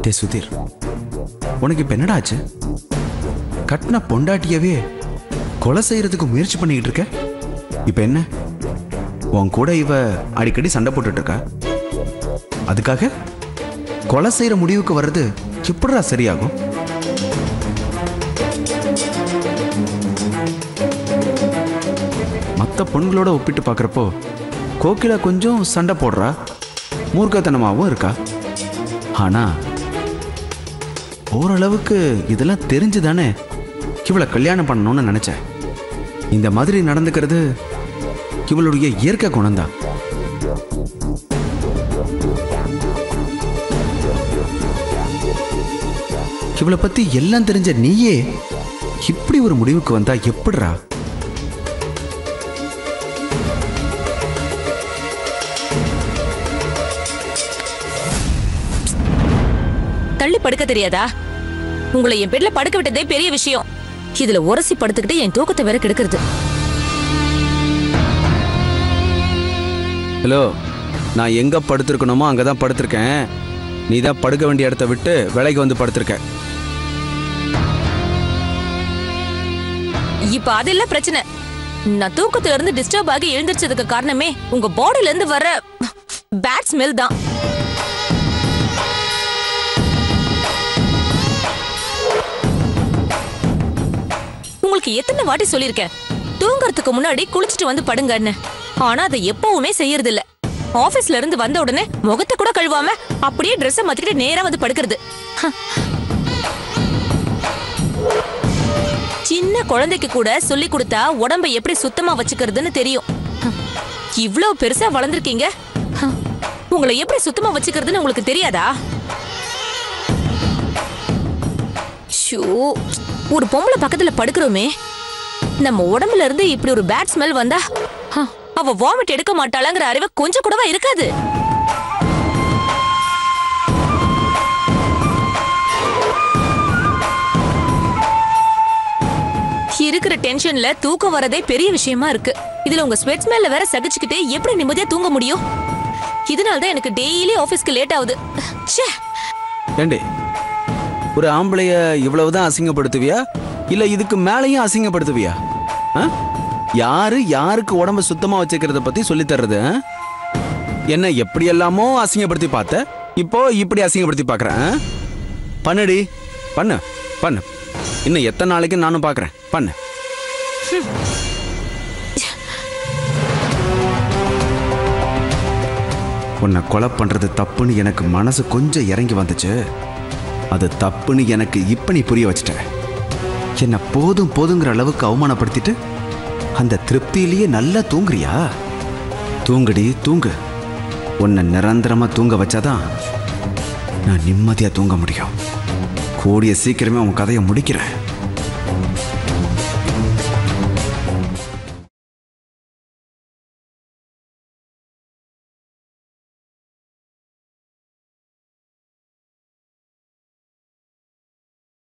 டே சுதீர், உனக்கு இப்ப என்னடா ஆச்சு? கட்டின பொண்டாட்டியவே கொலை செய்யறதுக்கு முயற்சி பண்ணிக்கிட்டு இருக்க. இப்ப என்ன, உன் கூட இவ அடிக்கடி சண்டை போட்டுட்டு இருக்கா. அதுக்காக கொலை செய்யற முடிவுக்கு வர்றது எப்படிடா சரியாகும்? மற்ற பொண்களோட ஒப்பிட்டு பார்க்குறப்போ கோகிலா கொஞ்சம் சண்டை போடுறா, மூர்க்கத்தனமாகவும் இருக்கா. ஆனா ஓரளவுக்கு இதெல்லாம் தெரிஞ்சு தானே இவளை கல்யாணம் பண்ணணும்னு நினைச்சேன். இந்த மாதிரி நடந்துக்கிறது இவளுடைய இயற்கை குணம்தான். இவளை பத்தி எல்லாம் தெரிஞ்ச நீயே இப்படி ஒரு முடிவுக்கு வந்தா எப்படிரா? தள்ளி படுக்க தெரியாதா? உங்களை என் பெட்ல படுக்க விட்டதே பெரிய விஷயம். இதுல உரசி படுத்துக்கிட்டு என் தூக்கத்தை வேற கெடுக்கிறது. ஹலோ, நான் எங்க படுத்திருக்கணுமோ அங்கதான் படுத்திருக்கேன். நீ தான் படுக்க வேண்டிய இடத்த விட்டு விலைக்கு வந்து படுத்திருக்க. இப்ப அதெல்லாம் பிரச்சனை. நான் தூக்கத்துல இருந்து டிஸ்டர்ப் ஆகி எழுந்திருச்சதுக்கு காரணமே உங்க பாடியில இருந்து வர பேட் ஸ்மெல் தான். உங்களுக்கு எத்தனை வாட்டி சொல்லிருக்கேன் தூங்கறதுக்கு முன்னாடி குளிச்சுட்டு வந்து படுங்கன்னு. ஆனா அதை எப்பவுமே செய்யறது இல்ல. ஆபீஸ்ல இருந்து வந்த உடனே முகத்தை கூட கழுவாம அப்படியே ட்ரெஸ் மாத்திக்கிட்டு நேரா வந்து படுக்கிறது. சின்ன குழந்தைக்கு கூட சொல்லி கொடுத்தா உடம்பை எப்படி சுத்தமா வச்சுக்கிறதுன்னு தெரியும். இவ்வளவு பெருசா வளர்ந்துருக்கீங்க, உங்களை எப்படி சுத்தமா வச்சுக்கிறதுன்னு உங்களுக்கு தெரியாதா? ஒரு பொம்பளை பக்கத்துல படுக்கிறோமே, நம்ம உடம்புல இருந்து இப்படி ஒரு பேட் ஸ்மெல் வந்தா அவ வாமிட் எடுக்க மாட்டாளாங்கிற அறிவு கொஞ்சம் கூடவா இருக்காது? இருக்கிற டென்ஷன்ல தூக்கம் வரதே பெரிய விஷயமா இருக்கு. இதுல உங்க ஸ்வெட் ஸ்மெல்ல வேற சகிச்சுக்கிட்டு எப்படி நிம்மதியா தூங்க முடியும்? இதனாலதான் எனக்கு டெய்லி ஆபீஸ்க்கு லேட் ஆகுது. ஏண்டே, ஒரு ஆம்பளைய இவ்வளவுதான் அசிங்கப்படுத்துவியா இல்ல இதுக்கு மேலையும் அசிங்கப்படுத்துவியா? யாரு யாருக்கு உடம்ப சுத்தமா வச்சுக்கிறத பத்தி சொல்லி தர்றது? என்ன எப்படி எல்லாமோ அசிங்கப்படுத்தி பார்த்த, இப்போ இப்படி அசிங்கப்படுத்தி பாக்குறேன். பண்ணுடி, பண்ணு பண்ணு. இன்னும் எத்தனை நாளைக்கு நானும் பாக்குறேன், பண்ணு. உன்னை கொலை பண்றது தப்புன்னு எனக்கு மனசு கொஞ்சம் இறங்கி வந்துச்சு. அது தப்புன்னு எனக்கு இப்ப நீ புரிய வச்சுட்ட. என்ன போதும் போதுங்கிற அளவுக்கு அவமானப்படுத்திட்டு அந்த திருப்தியிலேயே நல்லா தூங்குறியா? தூங்குடி, தூங்கு. உன்னை நிரந்தரமா தூங்க வச்சாதான் நான் நிம்மதியா தூங்க முடியும். கூடிய சீக்கிரமே உன் கதையை முடிக்கிறேன்.